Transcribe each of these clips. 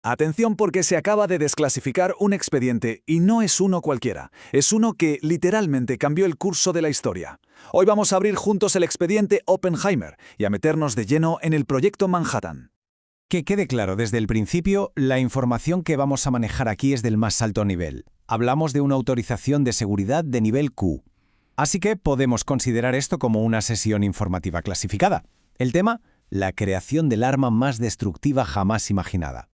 Atención porque se acaba de desclasificar un expediente y no es uno cualquiera, es uno que literalmente cambió el curso de la historia. Hoy vamos a abrir juntos el expediente Oppenheimer y a meternos de lleno en el proyecto Manhattan. Que quede claro desde el principio, la información que vamos a manejar aquí es del más alto nivel. Hablamos de una autorización de seguridad de nivel Q. Así que podemos considerar esto como una sesión informativa clasificada. El tema, la creación del arma más destructiva jamás imaginada.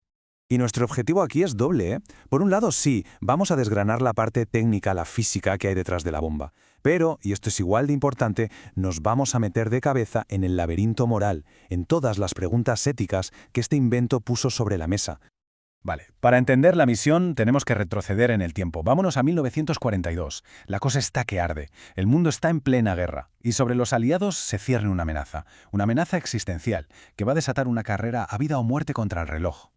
Y nuestro objetivo aquí es doble, ¿eh? Por un lado, sí, vamos a desgranar la parte técnica, la física que hay detrás de la bomba. Pero, y esto es igual de importante, nos vamos a meter de cabeza en el laberinto moral, en todas las preguntas éticas que este invento puso sobre la mesa. Vale, para entender la misión tenemos que retroceder en el tiempo. Vámonos a 1942. La cosa está que arde. El mundo está en plena guerra. Y sobre los aliados se cierne una amenaza existencial, que va a desatar una carrera a vida o muerte contra el reloj.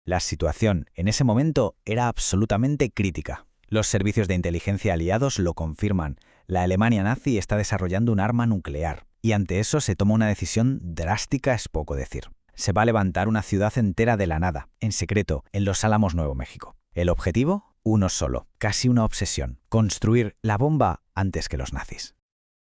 La situación en ese momento era absolutamente crítica. Los servicios de inteligencia aliados lo confirman. La Alemania nazi está desarrollando un arma nuclear. Y ante eso se toma una decisión drástica, es poco decir. Se va a levantar una ciudad entera de la nada, en secreto, en Los Álamos, Nuevo México. ¿El objetivo? Uno solo, casi una obsesión: construir la bomba antes que los nazis.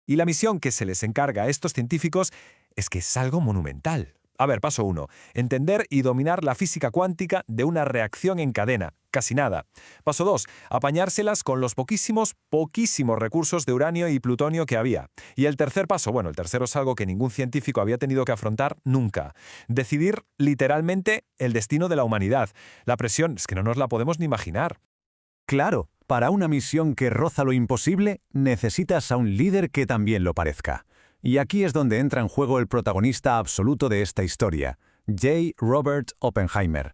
Y la misión que se les encarga a estos científicos es que es algo monumental. A ver, paso 1. Entender y dominar la física cuántica de una reacción en cadena. Casi nada. Paso 2. Apañárselas con los poquísimos recursos de uranio y plutonio que había. Y el tercer paso, el tercero es algo que ningún científico había tenido que afrontar nunca. Decidir literalmente el destino de la humanidad. La presión es que no nos la podemos ni imaginar. Claro, para una misión que roza lo imposible, necesitas a un líder que también lo parezca. Y aquí es donde entra en juego el protagonista absoluto de esta historia, J. Robert Oppenheimer.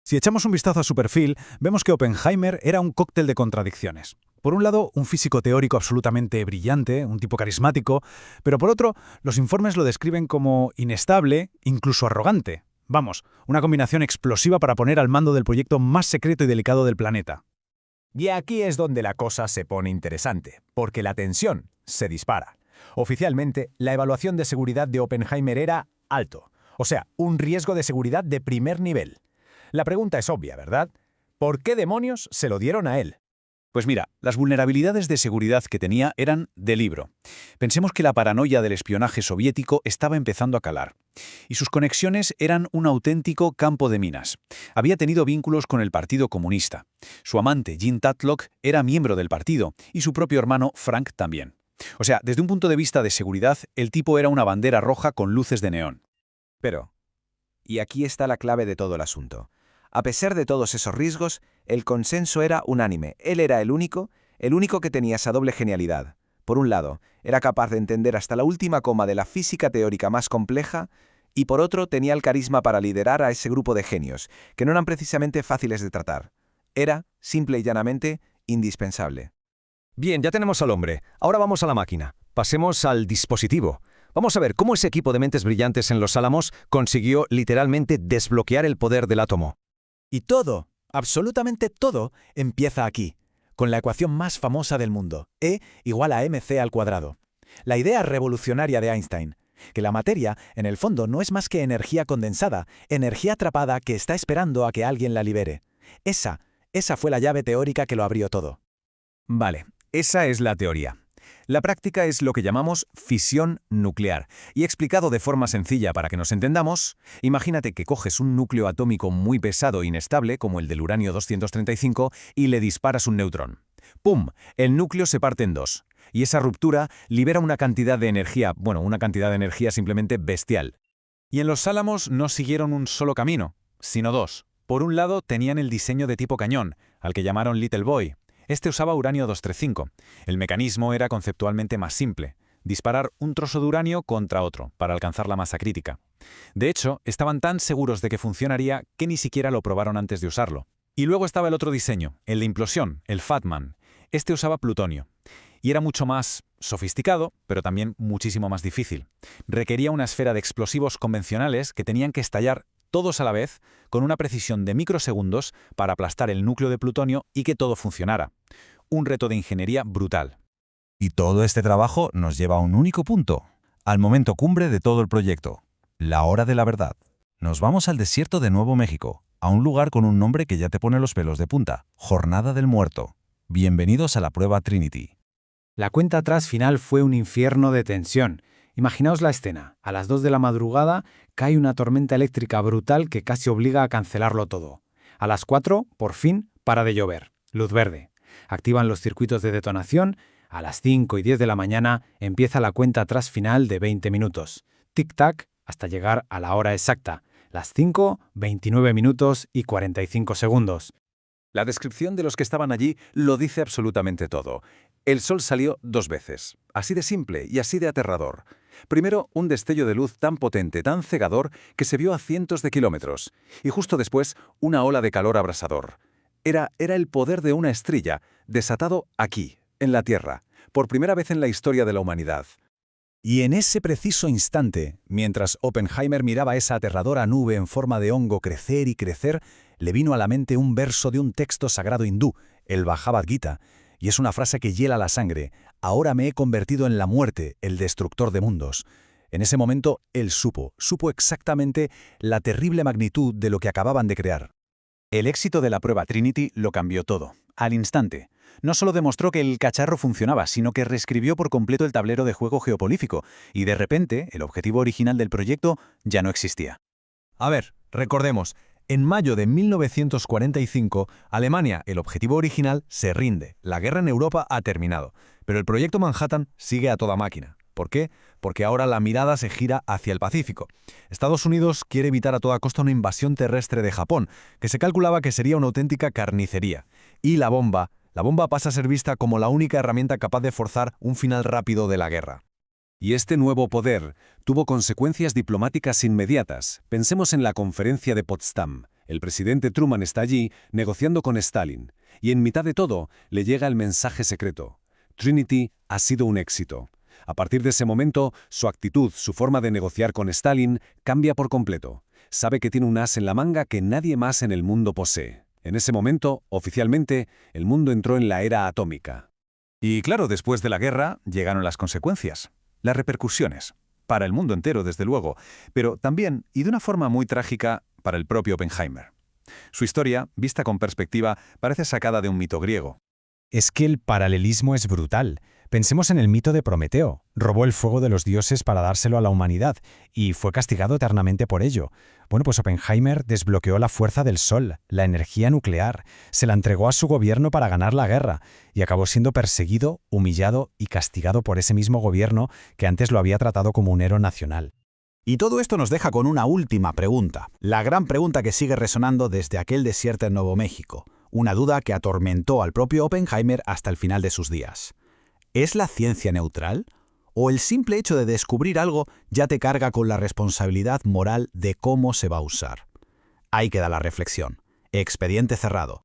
Si echamos un vistazo a su perfil, vemos que Oppenheimer era un cóctel de contradicciones. Por un lado, un físico teórico absolutamente brillante, un tipo carismático, pero por otro, los informes lo describen como inestable, incluso arrogante. Vamos, una combinación explosiva para poner al mando del proyecto más secreto y delicado del planeta. Y aquí es donde la cosa se pone interesante, porque la tensión se dispara. Oficialmente, la evaluación de seguridad de Oppenheimer era alto, o sea, un riesgo de seguridad de primer nivel. La pregunta es obvia, ¿verdad? ¿Por qué demonios se lo dieron a él? Pues mira, las vulnerabilidades de seguridad que tenía eran de libro. Pensemos que la paranoia del espionaje soviético estaba empezando a calar. Y sus conexiones eran un auténtico campo de minas. Había tenido vínculos con el Partido Comunista. Su amante, Jean Tatlock, era miembro del partido, y su propio hermano, Frank, también. O sea, desde un punto de vista de seguridad, el tipo era una bandera roja con luces de neón. Pero, y aquí está la clave de todo el asunto. A pesar de todos esos riesgos, el consenso era unánime. Él era el único que tenía esa doble genialidad. Por un lado, era capaz de entender hasta la última coma de la física teórica más compleja, y por otro, tenía el carisma para liderar a ese grupo de genios, que no eran precisamente fáciles de tratar. Era, simple y llanamente, indispensable. Bien, ya tenemos al hombre. Ahora vamos a la máquina. Pasemos al dispositivo. Vamos a ver cómo ese equipo de mentes brillantes en Los Álamos consiguió literalmente desbloquear el poder del átomo. Y todo, absolutamente todo, empieza aquí, con la ecuación más famosa del mundo, E igual a mc². La idea revolucionaria de Einstein, que la materia, en el fondo, no es más que energía condensada, energía atrapada que está esperando a que alguien la libere. Esa fue la llave teórica que lo abrió todo. Vale, esa es la teoría. La práctica es lo que llamamos fisión nuclear. Y explicado de forma sencilla para que nos entendamos, imagínate que coges un núcleo atómico muy pesado e inestable, como el del uranio 235, y le disparas un neutrón. ¡Pum! El núcleo se parte en dos. Y esa ruptura libera una cantidad de energía, simplemente bestial. Y en Los Álamos no siguieron un solo camino, sino dos. Por un lado, tenían el diseño de tipo cañón, al que llamaron Little Boy. Este usaba uranio 235. El mecanismo era conceptualmente más simple: disparar un trozo de uranio contra otro, para alcanzar la masa crítica. De hecho, estaban tan seguros de que funcionaría que ni siquiera lo probaron antes de usarlo. Y luego estaba el otro diseño, el de implosión, el Fatman. Este usaba plutonio. Y era mucho más sofisticado, pero también muchísimo más difícil. Requería una esfera de explosivos convencionales que tenían que estallar todos a la vez, con una precisión de microsegundos para aplastar el núcleo de plutonio y que todo funcionara. Un reto de ingeniería brutal. Y todo este trabajo nos lleva a un único punto, al momento cumbre de todo el proyecto, la hora de la verdad. Nos vamos al desierto de Nuevo México, a un lugar con un nombre que ya te pone los pelos de punta: Jornada del Muerto. Bienvenidos a la prueba Trinity. La cuenta atrás final fue un infierno de tensión. Imaginaos la escena. A las 2 de la madrugada cae una tormenta eléctrica brutal que casi obliga a cancelarlo todo. A las 4, por fin, para de llover. Luz verde. Activan los circuitos de detonación. A las 5 y 10 de la mañana empieza la cuenta atrás final de 20 minutos. Tic-tac hasta llegar a la hora exacta. Las 5, 29 minutos y 45 segundos. La descripción de los que estaban allí lo dice absolutamente todo. El sol salió 2 veces, así de simple y así de aterrador. Primero, un destello de luz tan potente, tan cegador, que se vio a cientos de kilómetros. Y justo después, una ola de calor abrasador. Era el poder de una estrella, desatado aquí, en la Tierra, por primera vez en la historia de la humanidad. Y en ese preciso instante, mientras Oppenheimer miraba esa aterradora nube en forma de hongo crecer y crecer, le vino a la mente un verso de un texto sagrado hindú, el Bhagavad Gita, y es una frase que hiela la sangre: «Ahora me he convertido en la muerte, el destructor de mundos». En ese momento, él supo exactamente la terrible magnitud de lo que acababan de crear. El éxito de la prueba Trinity lo cambió todo, al instante. No solo demostró que el cacharro funcionaba, sino que reescribió por completo el tablero de juego geopolítico, y de repente, el objetivo original del proyecto ya no existía. A ver, recordemos, en mayo de 1945, Alemania, el objetivo original, se rinde. La guerra en Europa ha terminado, pero el proyecto Manhattan sigue a toda máquina. ¿Por qué? Porque ahora la mirada se gira hacia el Pacífico. Estados Unidos quiere evitar a toda costa una invasión terrestre de Japón, que se calculaba que sería una auténtica carnicería. Y la bomba pasa a ser vista como la única herramienta capaz de forzar un final rápido de la guerra. Y este nuevo poder tuvo consecuencias diplomáticas inmediatas. Pensemos en la conferencia de Potsdam. El presidente Truman está allí negociando con Stalin. Y en mitad de todo le llega el mensaje secreto: Trinity ha sido un éxito. A partir de ese momento, su actitud, su forma de negociar con Stalin, cambia por completo. Sabe que tiene un as en la manga que nadie más en el mundo posee. En ese momento, oficialmente, el mundo entró en la era atómica. Y claro, después de la guerra llegaron las consecuencias, las repercusiones, para el mundo entero, desde luego, pero también, y de una forma muy trágica, para el propio Oppenheimer. Su historia, vista con perspectiva, parece sacada de un mito griego. Es que el paralelismo es brutal. Pensemos en el mito de Prometeo. Robó el fuego de los dioses para dárselo a la humanidad y fue castigado eternamente por ello. Bueno, pues Oppenheimer desbloqueó la fuerza del sol, la energía nuclear, se la entregó a su gobierno para ganar la guerra y acabó siendo perseguido, humillado y castigado por ese mismo gobierno que antes lo había tratado como un héroe nacional. Y todo esto nos deja con una última pregunta, la gran pregunta que sigue resonando desde aquel desierto en Nuevo México, una duda que atormentó al propio Oppenheimer hasta el final de sus días. ¿Es la ciencia neutral? ¿O el simple hecho de descubrir algo ya te carga con la responsabilidad moral de cómo se va a usar? Ahí queda la reflexión. Expediente cerrado.